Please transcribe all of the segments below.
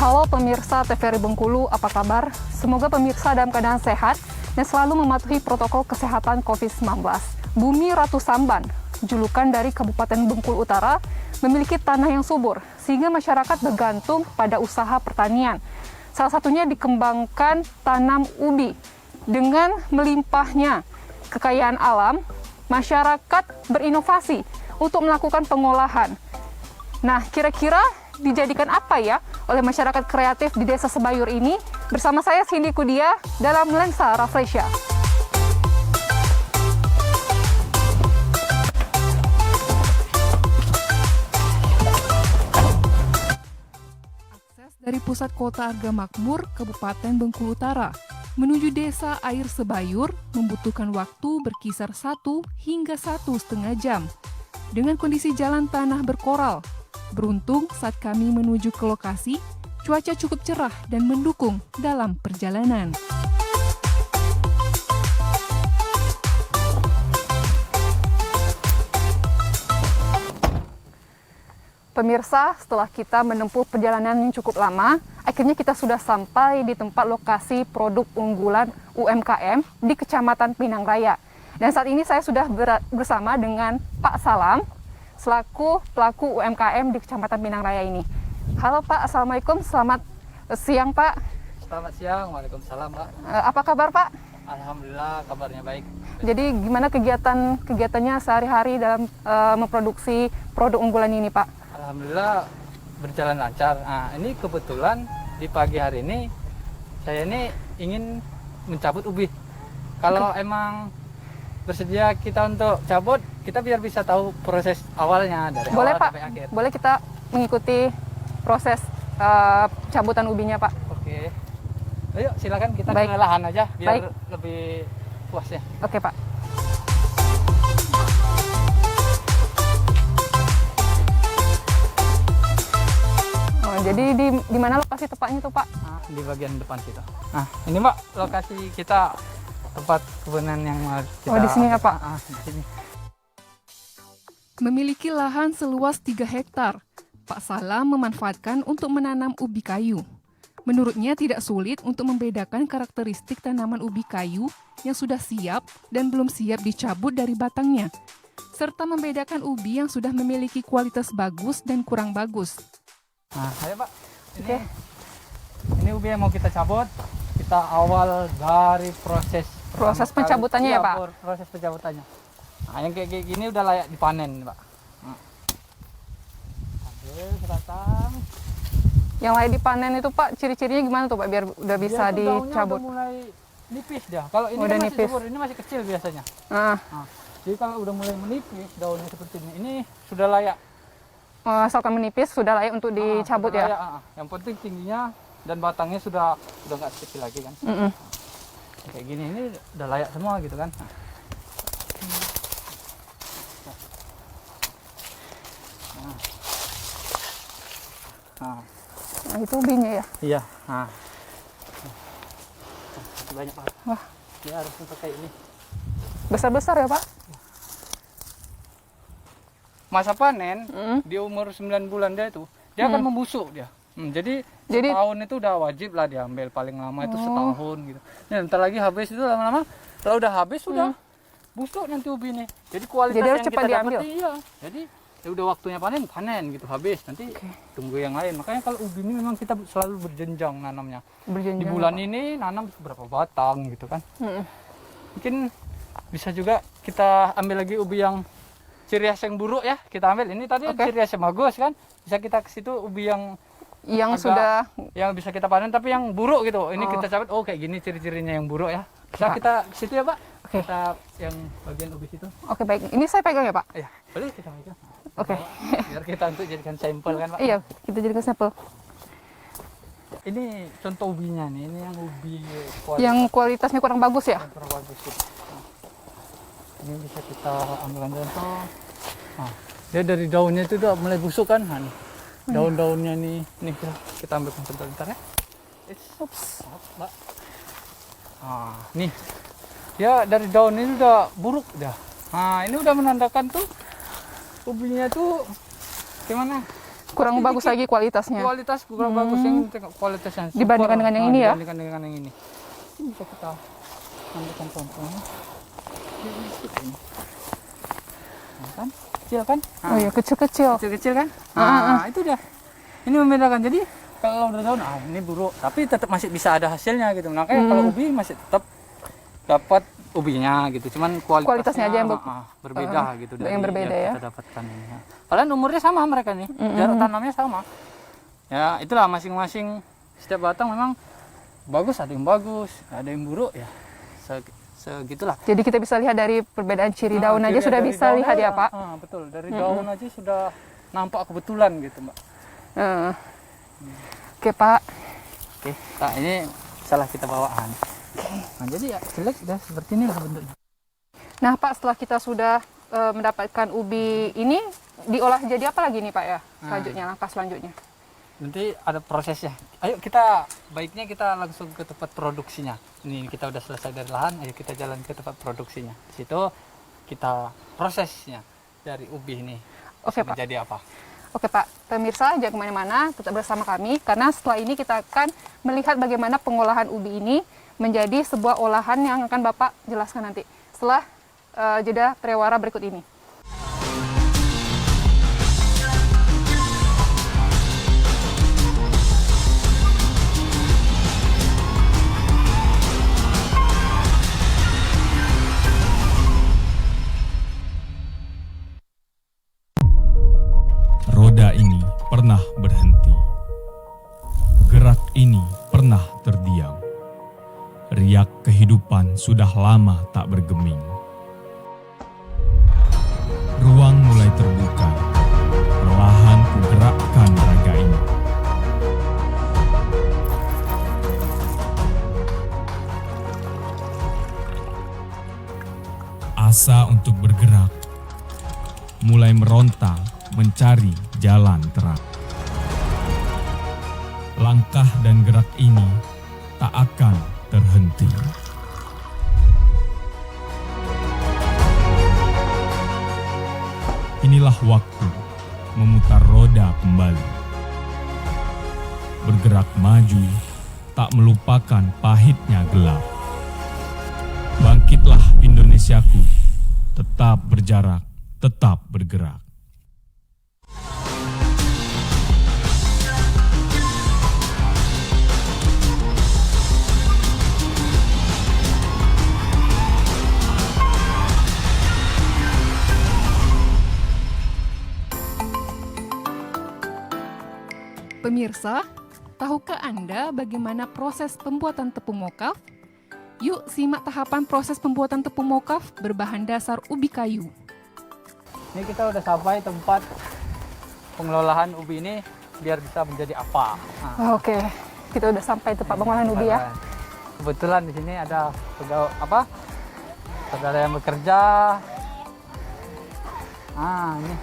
Halo pemirsa TVRI Bengkulu, apa kabar? Semoga pemirsa dalam keadaan sehat dan selalu mematuhi protokol kesehatan COVID-19. Bumi Ratu Samban, julukan dari Kabupaten Bengkulu Utara, memiliki tanah yang subur, sehingga masyarakat bergantung pada usaha pertanian. Salah satunya dikembangkan tanam ubi. Dengan melimpahnya kekayaan alam, masyarakat berinovasi untuk melakukan pengolahan. Nah, kira-kira dijadikan apa ya oleh masyarakat kreatif di Desa Sebayur ini? Bersama saya Cindy Kudia dalam Lensa Rafresha. Akses dari pusat kota Arga Makmur, Kabupaten Bengkulu Utara, menuju Desa Air Sebayur membutuhkan waktu berkisar 1 hingga 1,5 jam. Dengan kondisi jalan tanah berkoral, beruntung saat kami menuju ke lokasi, cuaca cukup cerah dan mendukung dalam perjalanan. Pemirsa, setelah kita menempuh perjalanan yang cukup lama, akhirnya kita sudah sampai di tempat lokasi produk unggulan UMKM di Kecamatan Pinang Raya. Dan saat ini saya sudah bersama dengan Pak Salam, selaku pelaku UMKM di Kecamatan Pinang Raya ini. Halo Pak, Assalamualaikum, selamat siang Pak. Selamat siang, Waalaikumsalam Pak. Apa kabar Pak? Alhamdulillah kabarnya baik. Jadi gimana kegiatannya sehari-hari dalam memproduksi produk unggulan ini Pak? Alhamdulillah berjalan lancar. Nah, ini kebetulan di pagi hari ini saya ini ingin mencabut ubi. Kalau emang bersedia kita untuk cabut, kita biar bisa tahu proses awalnya dari Boleh awal Pak, sampai akhir. boleh kita mengikuti proses cabutan ubinya Pak. Oke. Ayo silakan kita Baik. ke lahan aja biar Baik. lebih puas ya. Oke Pak. Oh, jadi di mana lokasi tepatnya tuh Pak? Nah, di bagian depan situ. Nah, ini Mbak lokasi kita tempat kebunan yang kita. Oh, di sini ya, Pak? Di sini. Memiliki lahan seluas 3 hektar, Pak Salam memanfaatkan untuk menanam ubi kayu. Menurutnya tidak sulit untuk membedakan karakteristik tanaman ubi kayu yang sudah siap dan belum siap dicabut dari batangnya, serta membedakan ubi yang sudah memiliki kualitas bagus dan kurang bagus. Nah, ayo Pak. Oke. Ini ubi yang mau kita cabut. Kita awal dari proses Pencabutannya ya Pak? Proses pencabutannya. Nah, yang kayak gini udah layak dipanen Pak. Nah. Ambil sebatang. Yang layak dipanen itu Pak, ciri-cirinya gimana tuh Pak biar udah bisa Dia tuh daunnya dicabut? udah mulai nipis dia. Kalau ini Udah kan masih nipis. subur, ini masih kecil biasanya. Nah, Jadi kalau udah mulai menipis daunnya seperti ini sudah layak. asalkan menipis sudah layak untuk dicabut Sudah ya? layak, Yang penting tingginya dan batangnya sudah nggak kecil lagi kan. Kayak gini ini udah layak semua gitu kan. Nah, itu ubinya ya? Iya. Nah. Banyak Pak. Wah, Dia harus pakai ini. besar-besar ya Pak? Masa panen di umur 9 bulan dia akan membusuk dia. Jadi setahun itu udah wajib lah diambil, paling lama itu setahun gitu. Nah, ntar lagi habis itu lama-lama kalau udah habis sudah busuk nanti ubi ini. Jadi kualitas Jadi harus yang cepat kita diambil? dapat iya. Jadi ya udah waktunya panen gitu habis nanti tunggu yang lain. Makanya kalau ubi ini memang kita selalu berjenjang nanamnya. Berjenjang. Di bulan ini nanam berapa batang gitu kan. Mungkin bisa juga kita ambil lagi ubi yang ciri khas yang buruk ya, kita ambil. Ini tadi ciri khas yang bagus kan. Bisa kita ke situ ubi yang sudah yang bisa kita panen tapi yang buruk gitu. Ini kita cabut kayak gini ciri-cirinya yang buruk ya. Bisa kita ke situ ya, Pak. Oke. Kita yang bagian ubi situ. Oke, baik. Ini saya pegang ya Pak? Iya, boleh kita pegang. Oke. Biar kita untuk jadikan sampel kan, Pak. Iya, kita jadikan sampel. Ini contoh ubinya nih. Ini yang ubi Yang kualitasnya kurang bagus ya? yang kurang bagus gitu. Nah, ini bisa kita ambil contoh. Nah, dia dari daunnya itu udah mulai busuk kan. Nah, nih. Daun-daunnya nih kita ambil sebentar ya. Ups. Mbak. Nah, nih. Ya dari daun ini udah buruk dah. Nah, ini udah menandakan tuh ubinya tuh gimana? Kurang Tapi bagus dikit. lagi kualitasnya. Kualitas kurang bagus, yang tengok kualitasnya super. Dibandingkan dengan yang ini ya? Dibandingkan dengan yang ini. Ini bisa kita ambilkan contohnya. Nah, kan? Kecil kan? Oh iya, kecil-kecil. Kecil-kecil kan? Nah, itu dia. Ini membedakan. Jadi kalau udah tahun, ini buruk, tapi tetap masih bisa ada hasilnya gitu. Makanya kalau ubi masih tetap dapat ubinya gitu. Cuman Kualitasnya aja yang berbeda gitu dari yang berbeda yang ya. kita dapatkan ini. Kalian umurnya sama mereka nih, jarak tanamnya sama. Ya itulah masing-masing setiap batang memang bagus, ada yang bagus, ada yang buruk ya. Segitulah. Jadi kita bisa lihat dari perbedaan ciri daun aja sudah bisa lihat ya Pak. Betul, dari daun aja sudah nampak kebetulan gitu Mbak. Oke Pak. Oke, nah ini salah kita bawaan. Nah, jadi ya jelek udah seperti ini lah bentuknya. Nah Pak, setelah kita sudah mendapatkan ubi ini, diolah jadi apa lagi nih Pak ya? Selanjutnya, langkah selanjutnya. Nanti ada prosesnya. Ayo kita, baiknya kita langsung ke tempat produksinya. Ini kita udah selesai dari lahan, ayo kita jalan ke tempat produksinya. Di situ kita prosesnya dari ubi ini. Oke Pak. Menjadi apa? Oke Pak, pemirsa jangan kemana-mana, tetap bersama kami karena setelah ini kita akan melihat bagaimana pengolahan ubi ini menjadi sebuah olahan yang akan Bapak jelaskan nanti setelah jeda prewara berikut ini. Roda ini pernah berhenti. Gerak ini pernah terdiam. Riak kehidupan sudah lama tak bergeming. Ruang mulai terbuka. Perlahan ku gerakkan raga ini. Asa untuk bergerak mulai meronta mencari jalan terang. Langkah dan gerak ini tak akan terhenti. Inilah waktu memutar roda kembali. Bergerak maju, tak melupakan pahitnya gelap. Bangkitlah Indonesiaku, tetap berjarak, tetap bergerak. Pemirsa, tahukah Anda bagaimana proses pembuatan tepung mokaf? Yuk simak tahapan proses pembuatan tepung mokaf berbahan dasar ubi kayu. Ini kita udah sampai tempat pengelolaan ubi ini biar bisa menjadi apa. Nah, Oke, kita udah sampai tempat pengolahan ubi ya. Kebetulan di sini ada saudara yang bekerja. Nah, ini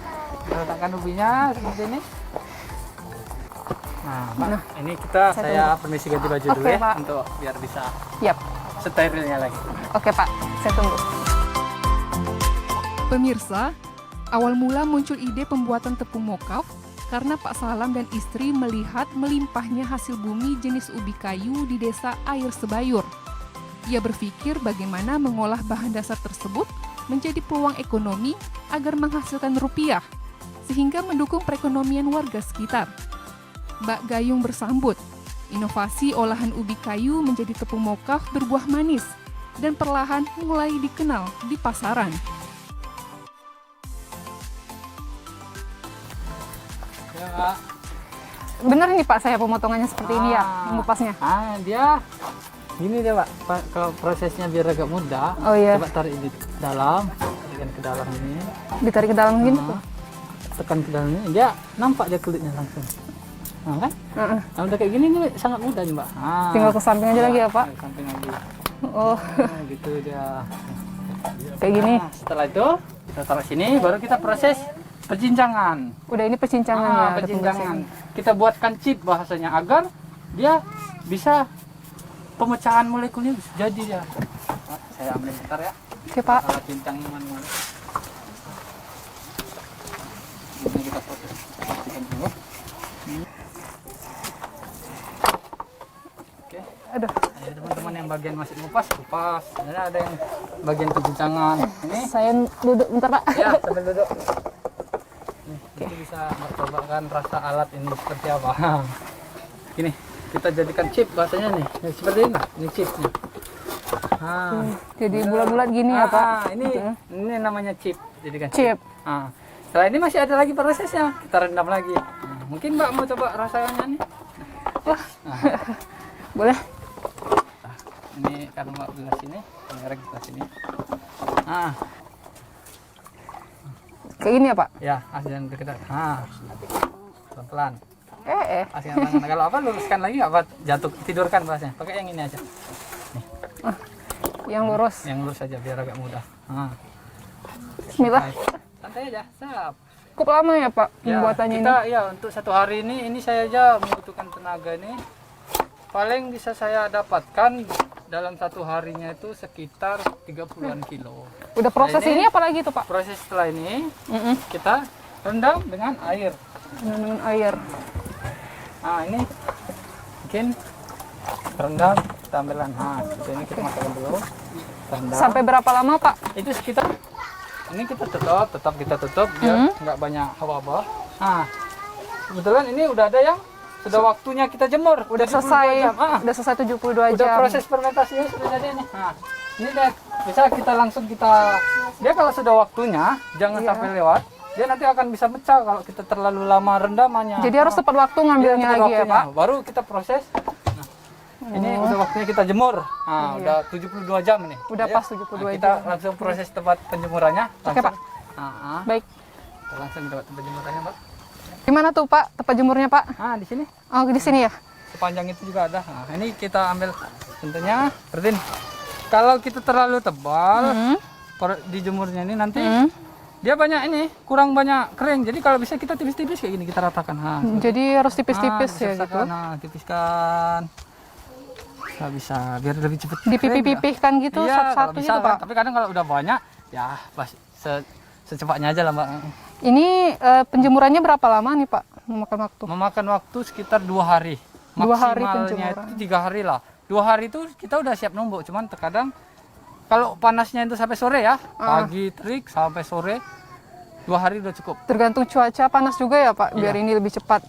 kita letakkan ubinya seperti ini. Nah, Mbak, ini saya permisi ganti baju dulu Oke, ya, Pak. untuk biar bisa Yap. sterilnya lagi. Oke Pak, saya tunggu. Pemirsa, awal mula muncul ide pembuatan tepung mokaf karena Pak Salam dan istri melihat melimpahnya hasil bumi jenis ubi kayu di desa Air Sebayur. Ia berpikir bagaimana mengolah bahan dasar tersebut menjadi peluang ekonomi agar menghasilkan rupiah, sehingga mendukung perekonomian warga sekitar. Mbak Gayung bersambut, inovasi olahan ubi kayu menjadi tepung mokaf berbuah manis dan perlahan mulai dikenal di pasaran. Ya, Pak. Benar ini Pak, saya pemotongannya seperti ini ya, mengupasnya. Dia gini deh Pak, kalau prosesnya biar agak mudah, Oh iya, coba tarik di dalam, tarikkan ke dalam ini, ditarik ke dalam gini. tekan ke dalam ini, dia nampak dia kulitnya langsung. Nah kan? Nah, udah kayak gini nih sangat mudah nih Mbak. Tinggal ke samping aja lagi ya Pak. Ke samping lagi. Oh, Nah, gitu dia. kayak gini. Nah, setelah itu kita taruh sini, baru kita proses percincangan. Udah ini percincangan ya. ada Percincangan. pembersihan. Kita buatkan chip bahasanya agar dia bisa pemecahan molekulnya bisa jadi dia. Nah, saya ambil bentar ya. Oke Pak. Alat cincangnya manual. Ini kita proses dulu. Oke. Aduh, Ini teman-teman yang bagian masih kupas. Ini ada yang bagian peguncangan. Ini saya duduk bentar Pak. ya sambil duduk. Ini bisa mencobakan rasa alat ini seperti apa. Gini, kita jadikan chip bahasanya nih. Ini seperti ini lah, ini chipnya. Jadi bulat-bulat gini ya Pak. Ini namanya chip. Jadikan Chip. Setelah ini masih ada lagi prosesnya. Kita rendam lagi. Mungkin Mbak mau coba rasanya nih. Wah, boleh. Ini karena Mbak belah sini, merek belah sini. Kayak gini ya Pak? Ya, jangan dekat. Pelan-pelan. Asing tangan. Kalau apa luruskan lagi apa jatuh tidurkan bahasanya. Pakai yang ini aja. Yang lurus. Yang lurus aja biar agak mudah. Bismillah. Santai aja, siap. Cukup lama ya Pak pembuatannya kita, ini? Ya untuk 1 hari ini saya aja membutuhkan tenaga ini. Paling bisa saya dapatkan dalam 1 harinya itu sekitar 30-an kilo. Udah proses Nah, ini apa lagi tuh Pak? Proses setelah ini kita rendam dengan air. Dengan air. Ini mungkin rendam, kita ambilkan. Ini kita masukkan dulu. Rendam. Sampai berapa lama Pak? Itu sekitar ini kita tetap kita tutup biar nggak banyak hawa-hawa. Kebetulan ini udah ada yang sudah waktunya kita jemur. Udah selesai. Udah selesai 72 jam. Udah proses fermentasinya sudah jadi nih. Ini deh bisa kita langsung dia kalau sudah waktunya jangan sampai lewat. Dia nanti akan bisa pecah kalau kita terlalu lama rendamannya. Jadi harus tepat waktu ngambilnya lagi ya Pak? Baru kita proses. Ini udah waktunya kita jemur. Udah 72 jam ini. Udah pas 72 kita jam. langsung proses tempat penjemurannya. Oke Pak. Baik. Baik. Kita langsung ke tempat penjemurannya, Pak. Gimana tuh Pak tempat jemurnya Pak? Di sini. Oh di sini ya? Sepanjang itu juga ada. Ini kita ambil contohnya seperti ini. Kalau kita terlalu tebal dijemurnya ini nanti dia banyak ini kurang banyak kering. Jadi kalau bisa kita tipis-tipis kayak gini kita ratakan. Jadi harus tipis-tipis ya gitu. Tipiskan. Bisa biar lebih cepat. Dipipih-pipihkan gitu satu-satu gitu Pak. Tapi kadang kalau udah banyak ya pas secepatnya aja lah Mbak. Ini penjemurannya berapa lama nih Pak memakan waktu? Memakan waktu sekitar 2 hari. 2 hari Maksimalnya penjemuran. itu 3 hari lah. 2 hari itu kita udah siap numbuk. Cuman terkadang kalau panasnya itu sampai sore ya, pagi terik sampai sore 2 hari udah cukup. Tergantung cuaca panas juga ya Pak, biar ini lebih cepat.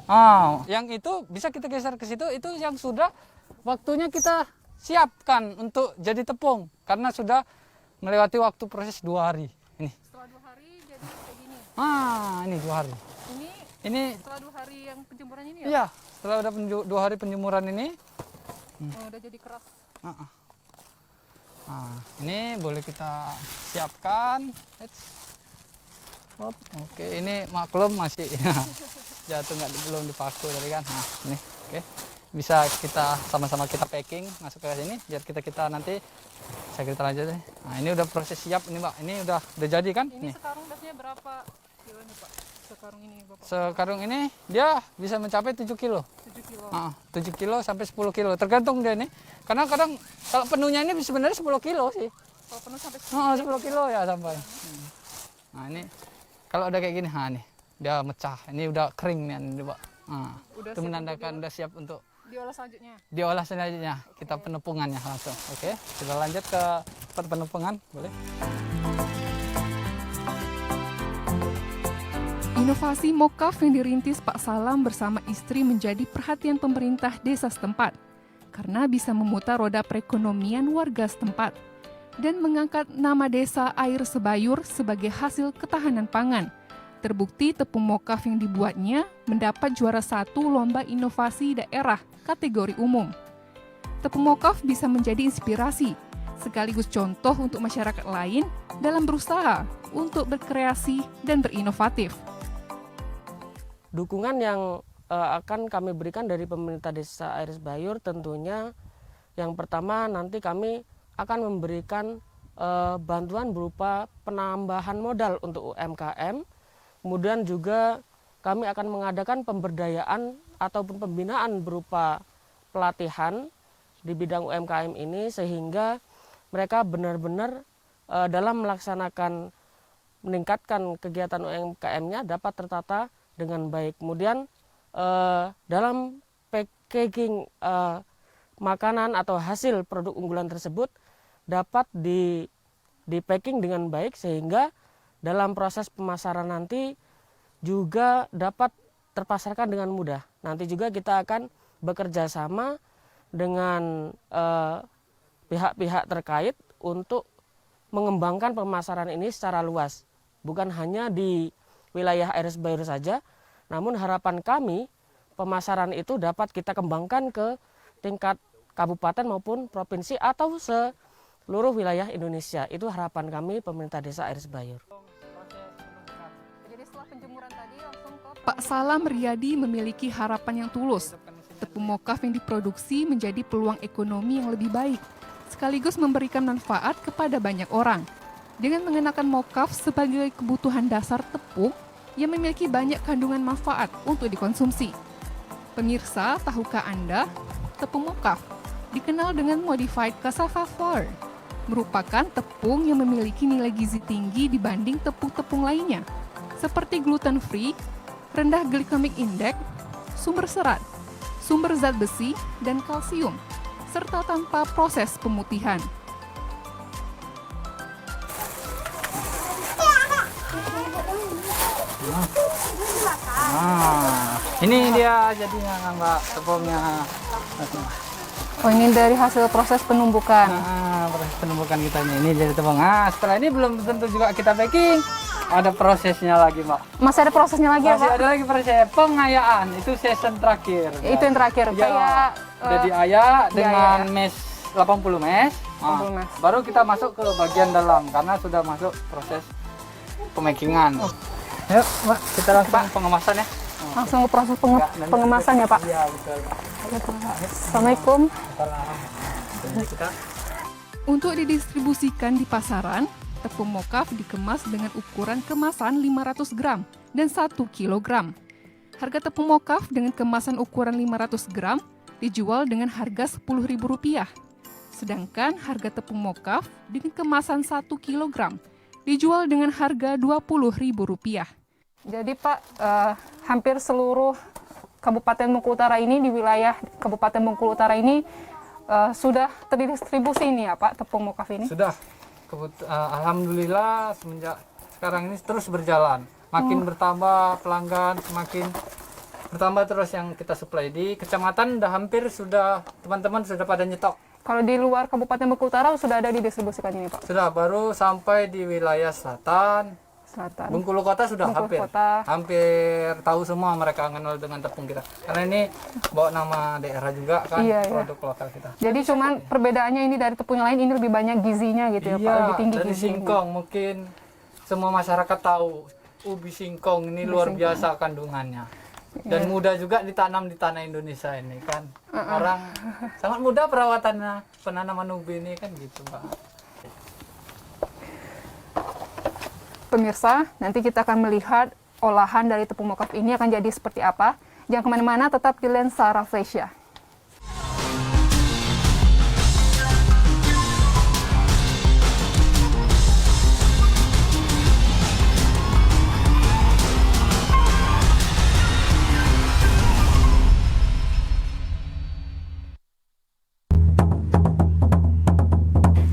Yang itu bisa kita geser ke situ, itu yang sudah waktunya kita siapkan untuk jadi tepung karena sudah melewati waktu proses 2 hari. Ini. Setelah 2 hari jadi kayak gini. Ini 2 hari. Ini Setelah 2 hari yang penjemuran ini ya? Iya, setelah udah 2 hari penjemuran ini. Udah jadi keras. Ini boleh kita siapkan. Oke, ini maklum masih jatuh belum dipaku tadi kan. Ini oke. Bisa kita sama-sama kita packing masuk ke sini biar kita nanti bisa kita lanjut deh. Ini udah proses siap ini Mbak. Ini udah jadi kan? Ini sekarung biasanya berapa kilo nih Pak? Sekarung ini Bapak? Sekarung ini dia bisa mencapai 7 kilo. 7 kilo. 7 kilo sampai 10 kilo tergantung dia nih. Karena kadang kalau penuhnya ini sebenarnya 10 kilo sih. Kalau penuh sampai 10 kilo ya sampai. Nah ini kalau udah kayak gini, nih dia mecah. Ini udah kering nih Pak. Itu menandakan udah siap untuk diolah selanjutnya. Kita penepungannya langsung. Oke, kita lanjut ke penepungan, boleh? Inovasi mokaf yang dirintis Pak Salam bersama istri menjadi perhatian pemerintah desa setempat karena bisa memutar roda perekonomian warga setempat dan mengangkat nama desa Air Sebayur sebagai hasil ketahanan pangan. Terbukti tepung mokaf yang dibuatnya mendapat juara 1 lomba inovasi daerah kategori umum. Tepung mokaf bisa menjadi inspirasi, sekaligus contoh untuk masyarakat lain dalam berusaha untuk berkreasi dan berinovatif. Dukungan yang akan kami berikan dari pemerintah desa Air Sebayur tentunya yang pertama nanti kami akan memberikan bantuan berupa penambahan modal untuk UMKM. Kemudian juga kami akan mengadakan pemberdayaan ataupun pembinaan berupa pelatihan di bidang UMKM ini sehingga mereka benar-benar dalam melaksanakan meningkatkan kegiatan UMKM-nya dapat tertata dengan baik. Kemudian dalam packaging makanan atau hasil produk unggulan tersebut dapat di packing dengan baik sehingga dalam proses pemasaran nanti juga dapat terpasarkan dengan mudah. Nanti juga kita akan bekerja sama dengan pihak-pihak terkait untuk mengembangkan pemasaran ini secara luas. Bukan hanya di wilayah Aires Bayur saja, namun harapan kami pemasaran itu dapat kita kembangkan ke tingkat kabupaten maupun provinsi atau seluruh wilayah Indonesia. Itu harapan kami pemerintah desa Aires Bayur. Jadi setelah penjemuran tadi langsung ke Pak Salam Riyadi memiliki harapan yang tulus. Tepung mokaf yang diproduksi menjadi peluang ekonomi yang lebih baik, sekaligus memberikan manfaat kepada banyak orang. Dengan mengenakan mokaf sebagai kebutuhan dasar tepung yang memiliki banyak kandungan manfaat untuk dikonsumsi. Pemirsa, tahukah Anda, tepung mokaf dikenal dengan modified cassava flour, merupakan tepung yang memiliki nilai gizi tinggi dibanding tepung-tepung lainnya, seperti gluten free, rendah glycemic index, sumber serat, sumber zat besi, dan kalsium, serta tanpa proses pemutihan. Ini dia jadinya Mbak tepungnya. Oh, ini dari hasil proses penumbukan. Proses penumbukan kita ini jadi tepung. Setelah ini belum tentu juga kita packing. Ada prosesnya lagi, Mbak. Masih ada prosesnya lagi ya, Masih Pak? ada lagi proses pengayaan. Itu season terakhir. Itu yang terakhir. Ya, Kayak udah diayak dengan mes 80 mes. 80 mes. Baru kita masuk ke bagian dalam karena sudah masuk proses pemakingan. Yuk, Mbak, kita langsung pengemasan ya. langsung ke proses pengemasan ya, Pak? Iya, betul. Assalamualaikum. Kita Untuk didistribusikan di pasaran, tepung mokaf dikemas dengan ukuran kemasan 500 gram dan 1 kilogram. Harga tepung mokaf dengan kemasan ukuran 500 gram dijual dengan harga Rp10.000. Sedangkan harga tepung mokaf dengan kemasan 1 kilogram dijual dengan harga Rp20.000. Jadi Pak, hampir seluruh Kabupaten Bengkulu Utara ini, di wilayah Kabupaten Bengkulu Utara ini sudah terdistribusi ini ya Pak, tepung mokaf ini? sudah. Alhamdulillah semenjak sekarang ini terus berjalan. Makin bertambah pelanggan, semakin bertambah terus yang kita supply. Di kecamatan sudah teman-teman sudah pada nyetok. Kalau di luar Kabupaten Bengkulu Utara sudah ada didistribusikan ini Pak? Sudah, baru sampai di wilayah selatan. Bengkulu Kota sudah Bengkulu hampir tahu semua, mereka kenal dengan tepung kita. Karena ini bawa nama daerah juga kan, produk lokal kita. Jadi cuman perbedaannya ini dari tepung yang lain, ini lebih banyak gizinya gitu ya Pak, lebih tinggi dari gizinya. singkong mungkin semua masyarakat tahu ubi singkong ini luar biasa kandungannya. Dan mudah juga ditanam di tanah Indonesia ini kan. Orang sangat mudah perawatannya, penanaman ubi ini kan gitu Pak. Pemirsa, nanti kita akan melihat olahan dari tepung mokaf ini akan jadi seperti apa. Jangan kemana-mana, tetap di Lensa Rafflesia.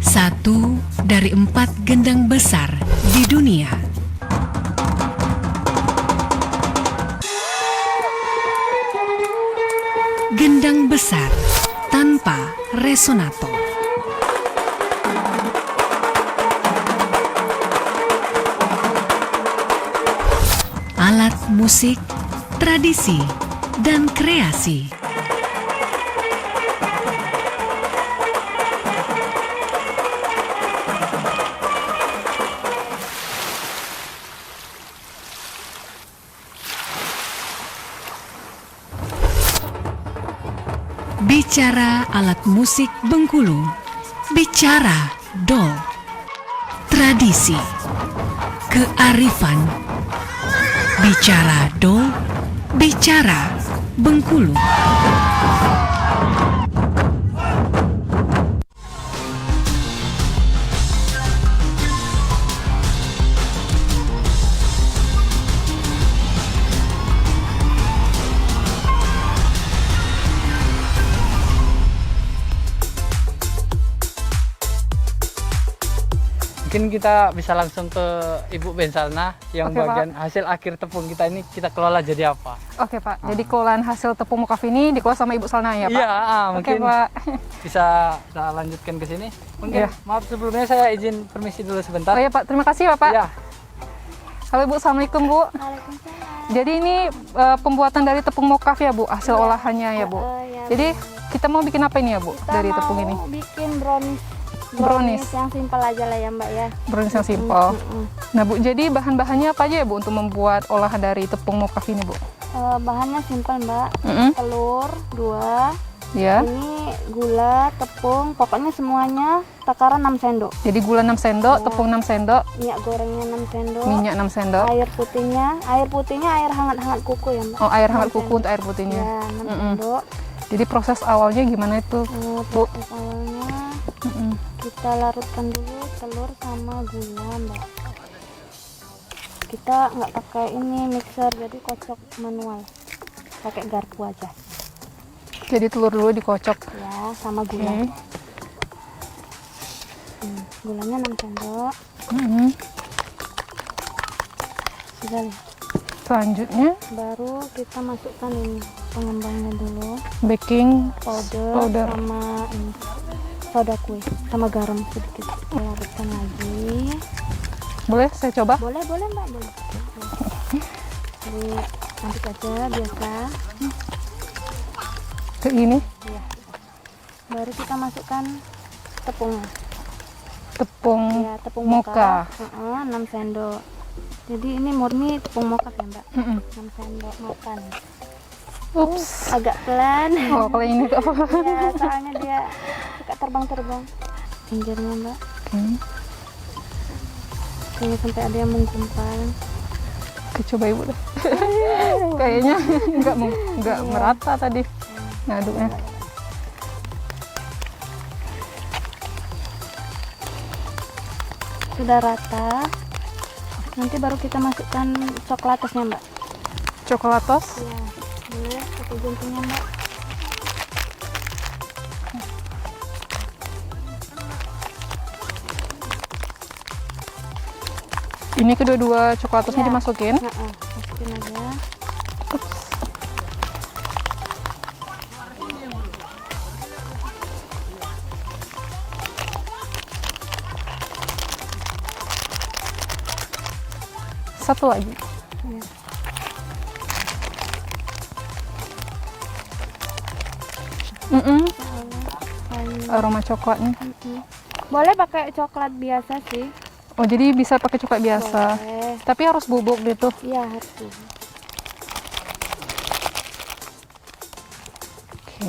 Satu dari 4 gendang besar di dunia. Gendang besar tanpa resonator. Alat musik, tradisi, dan kreasi. Bicara alat musik Bengkulu, bicara dol, tradisi, kearifan, bicara dol, bicara Bengkulu. Mungkin kita bisa langsung ke Ibu Bensalna yang Oke, Pak. bagian hasil akhir tepung kita ini kita kelola jadi apa. Oke Pak, jadi kelolaan hasil tepung mokaf ini dikelola sama Ibu Salna ya Pak? Iya, Oke mungkin Pak. bisa kita lanjutkan ke sini. Mungkin Iya. maaf sebelumnya saya izin permisi dulu sebentar. Oh ya Pak, terima kasih ya Pak. Iya. Halo Bu, Assalamualaikum Bu. Waalaikumsalam. Jadi ini pembuatan dari tepung mokaf ya Bu, hasil olahannya ya Bu. Ya, Jadi kita mau bikin apa ini ya Bu, kita dari mau tepung ini? bikin brownies. Brownies. Yang simpel aja lah ya Mbak ya. Brownies yang simpel. Nah Bu, jadi bahan-bahannya apa aja ya Bu untuk membuat olahan dari tepung mokaf ini Bu? Bahannya simpel Mbak. Mm-mm. Telur 2. Ya, Ini gula, tepung, pokoknya semuanya takaran 6 sendok. jadi gula 6 sendok, Ya. tepung 6 sendok, Minyak gorengnya 6 sendok. minyak 6 sendok. Air putihnya air hangat-hangat kuku ya Mbak. Oh, air hangat 6 kuku sendok. untuk air putihnya. Ya, 6 Mm-mm. sendok. Jadi proses awalnya gimana itu? Proses awalnya Mm-mm. kita larutkan dulu telur sama gula Mbak. Kita nggak pakai ini mixer, jadi kocok manual, pakai garpu aja Jadi telur dulu dikocok. ya sama Oke. gula. Gulanya 6 sendok. Mm-mm. Sudah ya. Selanjutnya Baru kita masukkan ini pengembangnya dulu, baking powder. Sama ini soda kue sama garam sedikit. Larutkan lagi. Boleh saya coba? Boleh Mbak, boleh. Jadi aduk aja biasa. Ke ini Ya. Baru kita masukkan tepungnya. tepung Ya, tepung moka. moka. 6 sendok. Jadi ini murni tepung moka ya, Mbak. Mm-mm. 6 sendok makan. Ups. Agak pelan. Oh, kalau ini gak apa-apa. Ya, soalnya dia suka terbang-terbang. Pinggirnya, Mbak. Oke. Jangan sampai ada yang menggumpal. Oke, coba Ibu deh. Kayaknya nggak merata tadi ngaduknya. Sudah rata. Nanti baru kita masukkan coklatosnya, Mbak. Coklatos. Ya, boleh satu guntingnya, Mbak. Ini kedua-dua coklatosnya Ya. dimasukin. Masukin aja. Satu lagi. Ya. Mm-mm. Lalu, Aroma coklatnya. boleh pakai coklat biasa sih. Oh, jadi bisa pakai coklat biasa. Boleh. Tapi harus bubuk gitu. Iya, harus dulu. Oke.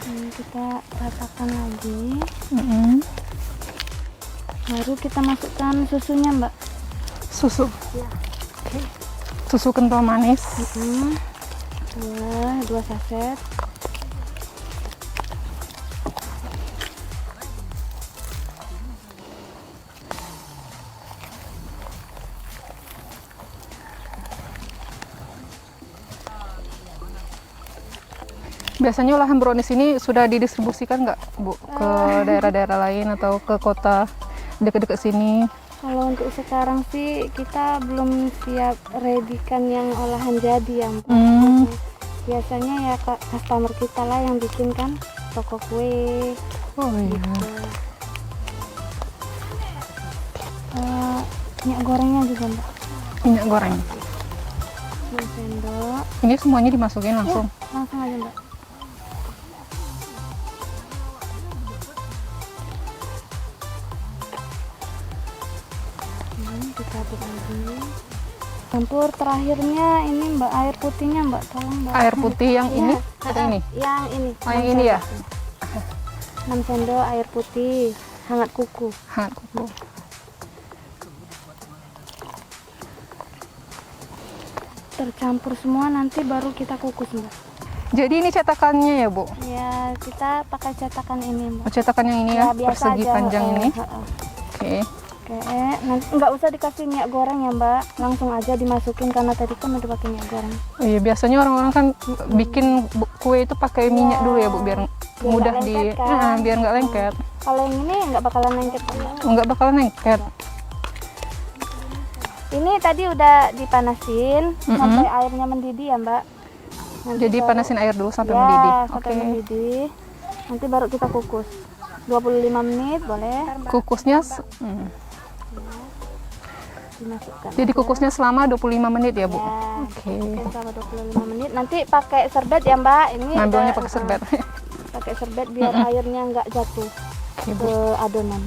Ini kita ratakan lagi. Mm-mm. Baru kita masukkan susunya, Mbak. Susu. Ya. Oke. Susu kental manis. Dua saset. Biasanya olahan brownies ini sudah didistribusikan nggak, Bu, ke daerah-daerah lain atau ke kota dekat-dekat sini? Kalau untuk sekarang sih kita belum siap readykan yang olahan jadi ya, Mbak. Hmm. Biasanya ya customer kita lah yang bikin kan, toko kue. Oh iya. Minyak gorengnya juga, Mbak. Minyak goreng. 6 sendok. Ini semuanya dimasukin langsung. Langsung aja, Mbak. Kita aduk lagi. Campur terakhirnya ini, Mbak, air putihnya, Mbak. Tolong, Mbak. Air putih yang Iya. ini atau ini? Yang ini. Oh, yang ini ya? 6 sendok air putih hangat kuku. Hangat kuku. Tercampur semua, nanti baru kita kukus, Mbak. Jadi ini cetakannya ya, Bu? Ya, kita pakai cetakan ini, Mbak. Oh, cetakan yang ini ya, biasa persegi aja, panjang ini. heeh. Oke. Oke, nanti nggak usah dikasih minyak goreng ya, Mbak. Langsung aja dimasukin karena tadi kan udah pakai minyak goreng. Oh iya, biasanya orang-orang kan bikin kue itu pakai minyak dulu ya, Bu, biar mudah nggak di lengket, kan? biar nggak lengket. Kalau yang ini nggak bakalan lengket Mbak. Nggak bakalan lengket. Ini tadi udah dipanasin sampai airnya mendidih ya Mbak. Nanti Jadi baru- panasin air dulu sampai ya, mendidih. sampai Oke. mendidih. Nanti baru kita kukus. 25 menit boleh. Kukusnya Dimasukkan. jadi kukusnya selama 25 menit ya, Bu. Ya, Oke. kukus selama 25 menit. Nanti pakai serbet ya Mbak. Ini Ngambilnya udah- pakai serbet. pakai serbet biar airnya nggak jatuh Oke, Bu. ke adonan.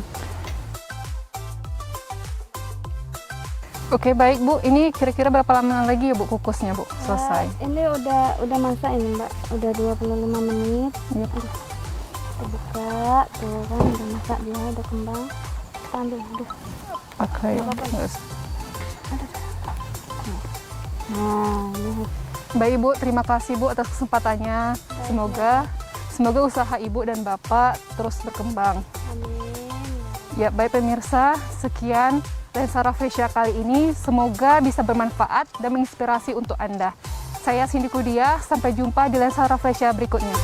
Oke, baik Bu. Ini kira-kira berapa lama lagi ya Bu kukusnya, Bu? Selesai. Ini udah masak ini Mbak. Udah 25 menit. Iya. Kita buka, tuh kan udah masak dia, udah kembang. Kita ambil, aduh. Oke. Terus. Nah, ini Baik Ibu, terima kasih Bu atas kesempatannya. Semoga usaha Ibu dan Bapak terus berkembang. amin. Ya, baik pemirsa, sekian Lensa Rafflesia kali ini. Semoga bisa bermanfaat dan menginspirasi untuk Anda. Saya Cindy Kudia, sampai jumpa di Lensa Rafflesia berikutnya.